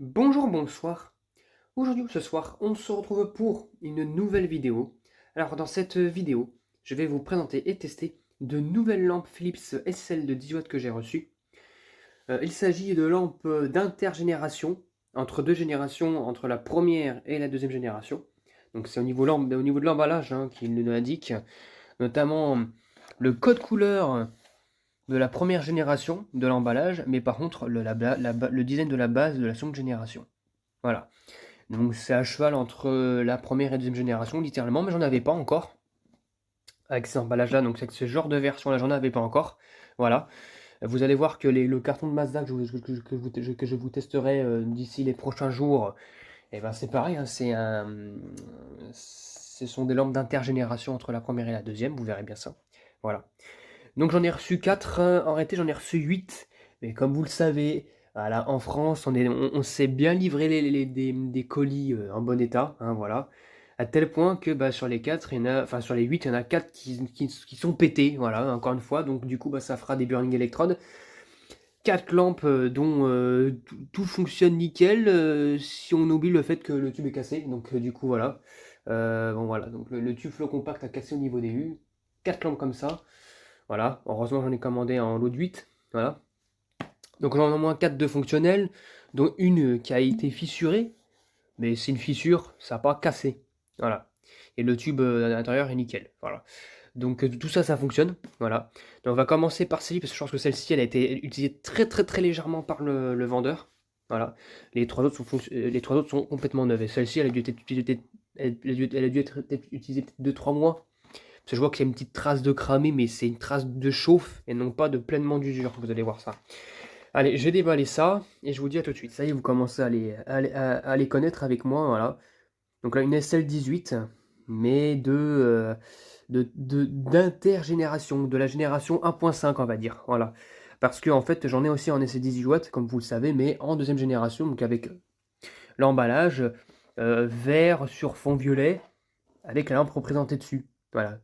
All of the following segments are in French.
Bonjour, bonsoir. Aujourd'hui ou ce soir, on se retrouve pour une nouvelle vidéo. Alors dans cette vidéo, je vais vous présenter et tester de nouvelles lampes Philips SL de 10 watts que j'ai reçues. Il s'agit de lampes d'intergénération, entre deux générations, entre la première et la deuxième génération. Donc c'est au niveau de l'emballage qu'il nous indique, notamment le code couleur de la première génération de l'emballage, mais par contre le design de la base de la seconde génération. Voilà. Donc c'est à cheval entre la première et la deuxième génération, littéralement, mais j'en avais pas encore. Avec ces emballages-là, donc avec ce genre de version-là, j'en avais pas encore. Voilà. Vous allez voir que le carton de Mazda que je vous testerai d'ici les prochains jours, et ben c'est pareil, ce sont des lampes d'intergénération entre la première et la deuxième, vous verrez bien ça. Voilà. Donc j'en ai reçu 4, en réalité j'en ai reçu 8, mais comme vous le savez, voilà, en France, on sait bien livrer des colis en bon état, hein, voilà. À tel point que bah, sur les 4, enfin sur les 8, il y en a 4 qui sont pétés, voilà, encore une fois. Donc du coup, bah, ça fera des burning electrodes. 4 lampes dont tout fonctionne nickel, si on oublie le fait que le tube est cassé. Donc du coup, voilà. Bon voilà, donc le tube flow compact a cassé au niveau des U. 4 lampes comme ça. Voilà, heureusement j'en ai commandé en lot de 8. Voilà. Donc j'en ai au moins 4 de fonctionnels, dont une qui a été fissurée, mais c'est une fissure, ça n'a pas cassé. Voilà. Et le tube à l'intérieur est nickel. Voilà. Donc tout ça, ça fonctionne. Voilà. Donc on va commencer par celle-ci, parce que je pense que celle-ci, elle a été utilisée très très très légèrement par le vendeur. Voilà. Les trois autres sont complètement neuves. Et celle-ci, elle a dû être utilisée, elle a dû être utilisée peut-être 2-3 mois. Parce que je vois qu'il y a une petite trace de cramé, mais c'est une trace de chauffe et non pas de pleinement d'usure. Vous allez voir ça. Allez, je vais déballer ça et je vous dis à tout de suite. Ça y est, vous commencez à les connaître avec moi. Voilà. Donc là, une SL18, mais d'intergénération, de la génération 1.5, on va dire. Voilà. Parce que en fait, j'en ai aussi en SL18 watts, comme vous le savez, mais en deuxième génération, donc avec l'emballage vert sur fond violet, avec la lampe représentée dessus. Voilà.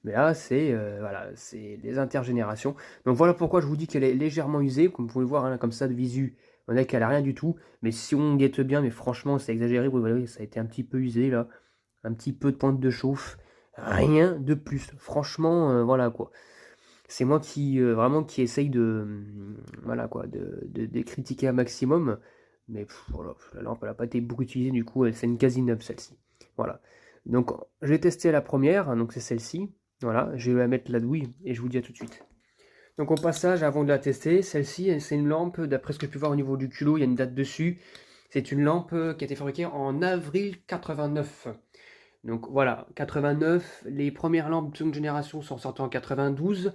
Mais là, c'est voilà, c'est les intergénérations. Donc voilà pourquoi je vous dis qu'elle est légèrement usée. Comme vous pouvez le voir, hein, comme ça de visu, on a qu'elle a rien du tout. Mais si on guette bien, mais franchement, c'est exagéré. Vous voyez, ça a été un petit peu usé là. Un petit peu de pointe de chauffe. Rien de plus. Franchement, voilà quoi. C'est moi qui vraiment qui essaye voilà quoi, de critiquer un maximum. Mais voilà, la lampe, elle n'a pas été beaucoup utilisée. Du coup, c'est une quasi neuve celle-ci. Voilà. Donc, j'ai testé la première. Donc, c'est celle-ci. Voilà, je vais la mettre là douille et je vous dis à tout de suite. Donc au passage, avant de la tester, celle-ci, c'est une lampe, d'après ce que je peux voir au niveau du culot, il y a une date dessus. C'est une lampe qui a été fabriquée en avril 89. Donc voilà, 89, les premières lampes de seconde génération sont sorties en 92.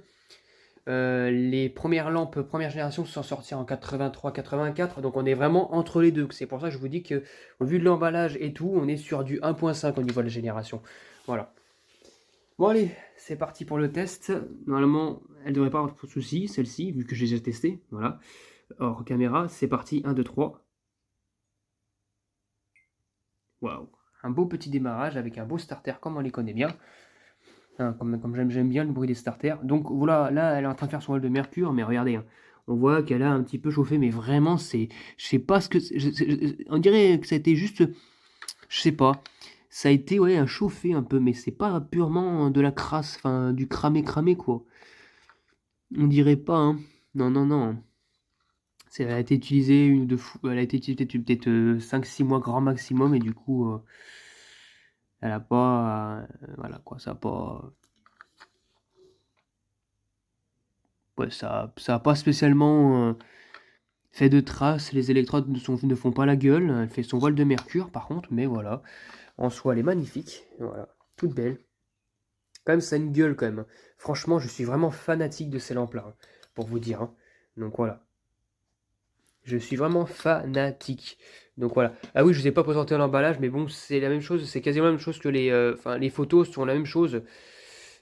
Les premières lampes première génération sont sorties en 83-84, donc on est vraiment entre les deux. C'est pour ça que je vous dis que, au vu de l'emballage et tout, on est sur du 1.5 au niveau de la génération. Voilà. Bon allez, c'est parti pour le test. Normalement, elle devrait pas avoir de soucis, celle-ci, vu que j'ai déjà testé. Voilà. Hors caméra, c'est parti, 1, 2, 3. Waouh. Un beau petit démarrage avec un beau starter comme on les connaît bien. Hein, comme j'aime bien le bruit des starters. Donc voilà, là, elle est en train de faire son vol de mercure, mais regardez, hein, on voit qu'elle a un petit peu chauffé, mais vraiment, c'est. Je sais pas ce que. On dirait que ça a été juste. Je sais pas. Ça a été, ouais, un chauffé un peu, mais c'est pas purement de la crasse, enfin, du cramé, quoi. On dirait pas, hein. Non, non, non. Elle a été utilisée elle a été utilisée peut-être 5-6 mois grand maximum, et du coup, elle a pas. Voilà, quoi, ça a pas. Ouais, ça a pas spécialement fait de traces. Les électrodes ne font pas la gueule. Elle fait son voile de mercure, par contre, mais voilà. En soi, elle est magnifique. Voilà, toute belle. Quand même, ça a une gueule, quand même. Franchement, je suis vraiment fanatique de ces lampes-là, hein, pour vous dire, hein. Donc voilà. Je suis vraiment fanatique. Donc voilà. Ah oui, je ne vous ai pas présenté l'emballage, mais bon, c'est la même chose. C'est quasiment la même chose que enfin, les photos sont la même chose.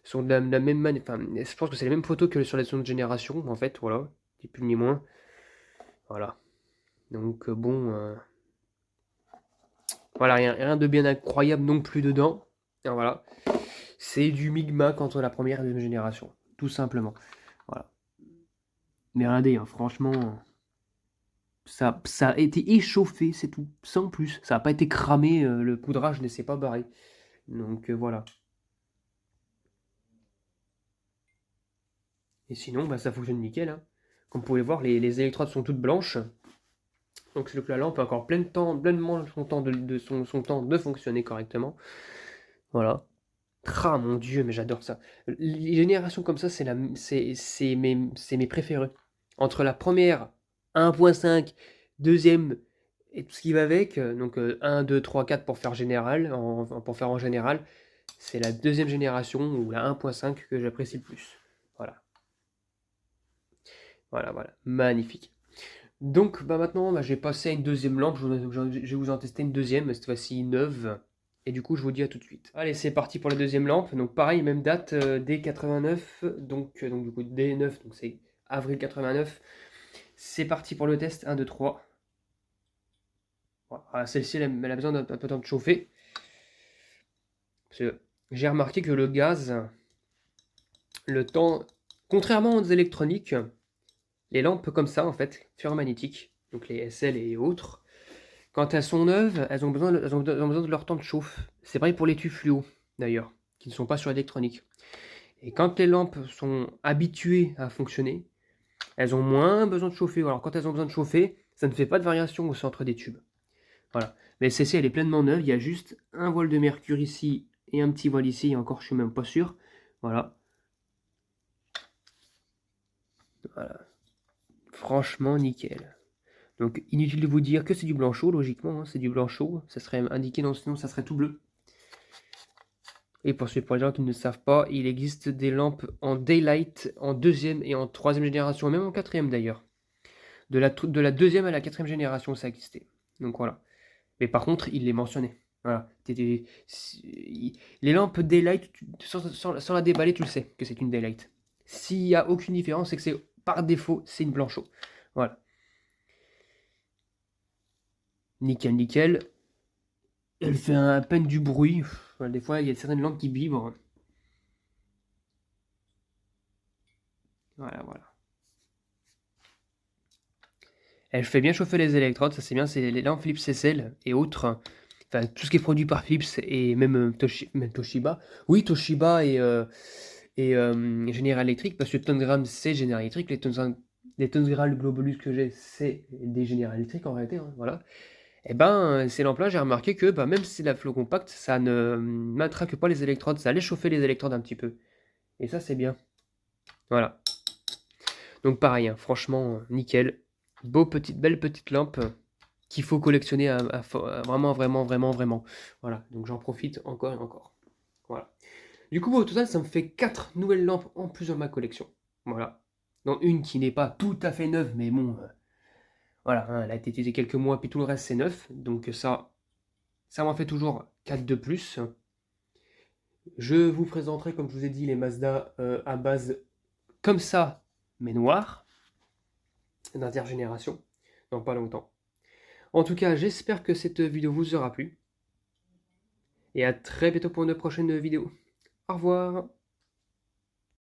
Sont de la même enfin, je pense que c'est les mêmes photos que sur la seconde génération, en fait. Voilà. Ni plus ni moins. Voilà. Donc bon. Voilà, rien de bien incroyable non plus dedans. Et voilà. C'est du Migmac entre la première et la deuxième génération. Tout simplement. Voilà. Mais regardez, hein, franchement. Ça a été échauffé, c'est tout, sans plus. Ça n'a pas été cramé, le poudrage ne s'est pas barré. Donc voilà. Et sinon, bah, ça fonctionne nickel, hein. Comme vous pouvez voir, les électrodes sont toutes blanches. Donc c'est que la lampe a encore pleinement son temps son temps de fonctionner correctement. Voilà. Ah mon dieu, mais j'adore ça. Les générations comme ça, c'est mes préférés. Entre la première 1.5, deuxième et tout ce qui va avec, donc 1, 2, 3, 4 pour faire général, pour faire en général, c'est la deuxième génération ou la 1.5 que j'apprécie le plus. Voilà, voilà, magnifique. Donc bah maintenant, bah, j'ai passé à une deuxième lampe, je vais vous en tester une deuxième, cette fois-ci neuve. Et du coup, je vous dis à tout de suite. Allez, c'est parti pour la deuxième lampe. Donc pareil, même date, D89, donc du coup D9, donc c'est avril 89. C'est parti pour le test, 1, 2, 3. Voilà, celle-ci, elle a besoin d'un peu de temps de chauffer. Parce que j'ai remarqué que le gaz, le temps, contrairement aux électroniques, les lampes comme ça, en fait, ferromagnétiques, donc les SL et autres, quand elles sont neuves, elles ont besoin de leur temps de chauffe. C'est pareil pour les tubes fluo, d'ailleurs, qui ne sont pas sur l'électronique. Et quand les lampes sont habituées à fonctionner, elles ont moins besoin de chauffer. Alors quand elles ont besoin de chauffer, ça ne fait pas de variation au centre des tubes. Voilà. La SCC, elle est pleinement neuve. Il y a juste un voile de mercure ici et un petit voile ici. Et encore, je suis même pas sûr. Voilà. Voilà. Franchement, nickel. Donc, inutile de vous dire que c'est du blanc chaud, logiquement. Hein, c'est du blanc chaud. Ça serait indiqué, non, sinon ça serait tout bleu. Et pour les gens qui ne savent pas, il existe des lampes en daylight en deuxième et en troisième génération, même en quatrième d'ailleurs. De la deuxième à la quatrième génération, ça existait. Donc voilà. Mais par contre, il les mentionnait. Voilà. Les lampes daylight, sans la déballer, tu le sais que c'est une daylight. S'il n'y a aucune différence, c'est que c'est par défaut, c'est une blanchot. Voilà. Nickel, nickel. Elle fait à peine du bruit. Voilà, des fois, il y a certaines lampes qui vibrent. Voilà, voilà. Elle fait bien chauffer les électrodes, ça c'est bien, c'est les lampes Philips CCL et autres. Enfin, tout ce qui est produit par Philips et même, même Toshiba. Oui, Toshiba et General Electric, parce que Tangram c'est General Electric, les Tangram Globalus que j'ai, c'est des General Electric en réalité, hein, voilà. Et ben, ces lampes-là, j'ai remarqué que bah, même si c'est la flow compacte, ça ne matraque pas les électrodes, ça allait chauffer les électrodes un petit peu. Et ça, c'est bien. Voilà. Donc pareil, hein, franchement, nickel. Belle petite lampe qu'il faut collectionner vraiment, vraiment, vraiment, vraiment. Voilà, donc j'en profite encore et encore. Voilà. Du coup, au total, ça me fait 4 nouvelles lampes en plus dans ma collection. Voilà. Dont une qui n'est pas tout à fait neuve, mais bon, voilà, hein, elle a été utilisée quelques mois, puis tout le reste c'est neuf. Donc ça m'en fait toujours 4 de plus. Je vous présenterai, comme je vous ai dit, les Mazda à base comme ça, mais noir, d'intergénération, dans pas longtemps. En tout cas, j'espère que cette vidéo vous aura plu. Et à très bientôt pour une prochaine vidéo. Au revoir.